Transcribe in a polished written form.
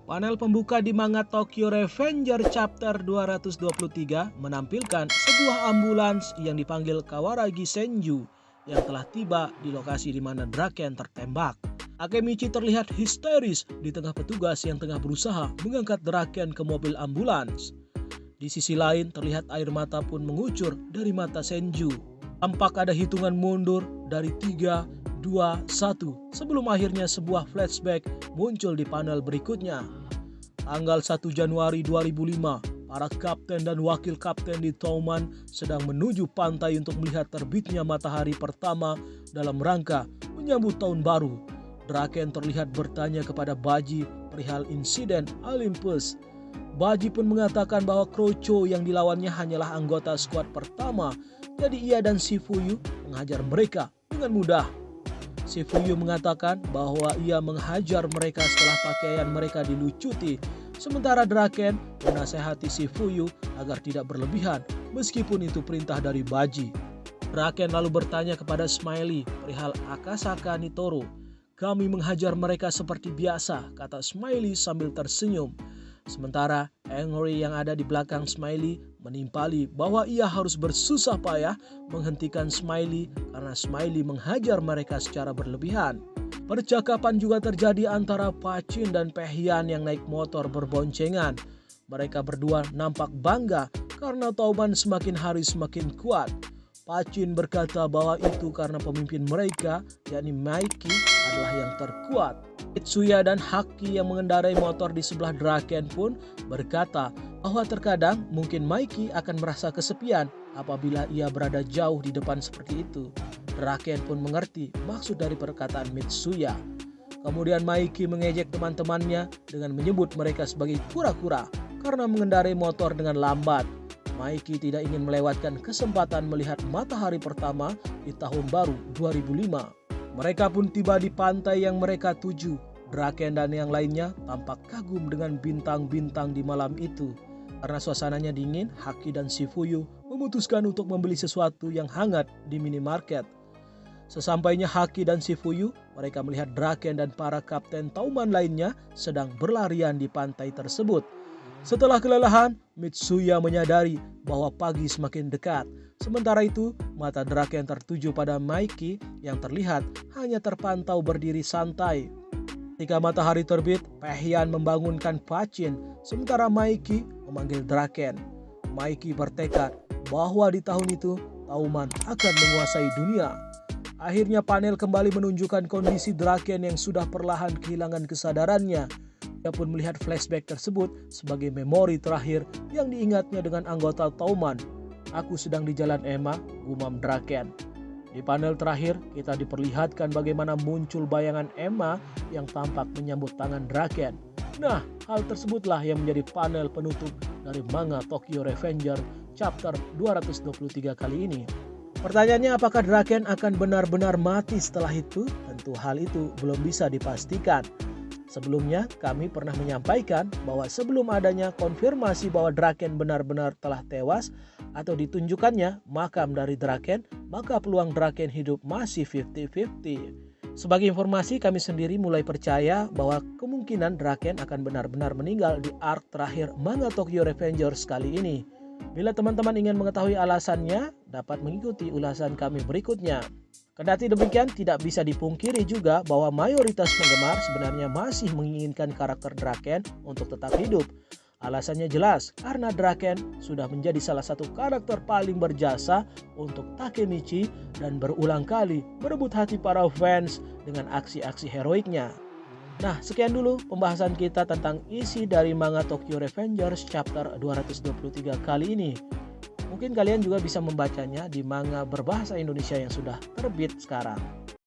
Panel pembuka di manga Tokyo Revenger Chapter 223 menampilkan sebuah ambulans yang dipanggil Kawaragi Senju yang telah tiba di lokasi di mana Draken tertembak. Akemichi terlihat histeris di tengah petugas yang tengah berusaha mengangkat Draken ke mobil ambulans. Di sisi lain terlihat air mata pun mengucur dari mata Senju. Tampak ada hitungan mundur dari 3, 2, 1 sebelum akhirnya sebuah flashback muncul di panel berikutnya. Tanggal 1 Januari 2005, para kapten dan wakil kapten di Touman sedang menuju pantai untuk melihat terbitnya matahari pertama dalam rangka menyambut tahun baru. Draken terlihat bertanya kepada Baji perihal insiden Olympus. Baji pun mengatakan bahwa Krocho yang dilawannya hanyalah anggota skuad pertama, jadi ia dan Shifuyu menghajar mereka dengan mudah. Shifuyu mengatakan bahwa ia menghajar mereka setelah pakaian mereka dilucuti, sementara Draken menasehati Shifuyu agar tidak berlebihan meskipun itu perintah dari Baji. Draken lalu bertanya kepada Smiley perihal Akasaka Nitoro. "Kami menghajar mereka seperti biasa," kata Smiley sambil tersenyum. Sementara Angry yang ada di belakang Smiley menimpali bahwa ia harus bersusah payah menghentikan Smiley karena Smiley menghajar mereka secara berlebihan. Percakapan juga terjadi antara Pachin dan Pehyan yang naik motor berboncengan. Mereka berdua nampak bangga karena Touman semakin hari semakin kuat. Pachin berkata bahwa itu karena pemimpin mereka, yakni Maiki, adalah yang terkuat. Mitsuya dan Haki yang mengendarai motor di sebelah Draken pun berkata bahwa terkadang mungkin Maiki akan merasa kesepian apabila ia berada jauh di depan seperti itu. Draken pun mengerti maksud dari perkataan Mitsuya. Kemudian Maiki mengejek teman-temannya dengan menyebut mereka sebagai kura-kura karena mengendarai motor dengan lambat. Maiki tidak ingin melewatkan kesempatan melihat matahari pertama di tahun baru 2005. Mereka pun tiba di pantai yang mereka tuju. Draken dan yang lainnya tampak kagum dengan bintang-bintang di malam itu. Karena suasananya dingin, Haki dan Shifuyu memutuskan untuk membeli sesuatu yang hangat di minimarket. Sesampainya Haki dan Shifuyu, mereka melihat Draken dan para kapten Touman lainnya sedang berlarian di pantai tersebut. Setelah kelelahan, Mitsuya menyadari bahwa pagi semakin dekat. Sementara itu, mata Draken tertuju pada Maiki yang terlihat hanya terpantau berdiri santai. Ketika matahari terbit, Pehyan membangunkan Pachin, sementara Maiki memanggil Draken. Maiki bertekad bahwa di tahun itu, Touman akan menguasai dunia. Akhirnya panel kembali menunjukkan kondisi Draken yang sudah perlahan kehilangan kesadarannya. Dia pun melihat flashback tersebut sebagai memori terakhir yang diingatnya dengan anggota Touman. "Aku sedang di Jalan Emma," gumam Draken. Di panel terakhir, kita diperlihatkan bagaimana muncul bayangan Emma yang tampak menyambut tangan Draken. Nah, hal tersebutlah yang menjadi panel penutup dari manga Tokyo Revenger Chapter 223 kali ini. Pertanyaannya, apakah Draken akan benar-benar mati setelah itu? Tentu hal itu belum bisa dipastikan. Sebelumnya, kami pernah menyampaikan bahwa sebelum adanya konfirmasi bahwa Draken benar-benar telah tewas atau ditunjukkannya makam dari Draken, maka peluang Draken hidup masih 50-50. Sebagai informasi, kami sendiri mulai percaya bahwa kemungkinan Draken akan benar-benar meninggal di arc terakhir manga Tokyo Revengers kali ini. Bila teman-teman ingin mengetahui alasannya, dapat mengikuti ulasan kami berikutnya. Kendati demikian, tidak bisa dipungkiri juga bahwa mayoritas penggemar sebenarnya masih menginginkan karakter Draken untuk tetap hidup. Alasannya jelas, karena Draken sudah menjadi salah satu karakter paling berjasa untuk Takemichi dan berulang kali merebut hati para fans dengan aksi-aksi heroiknya. Nah, sekian dulu pembahasan kita tentang isi dari manga Tokyo Revengers Chapter 223 kali ini. Mungkin kalian juga bisa membacanya di manga berbahasa Indonesia yang sudah terbit sekarang.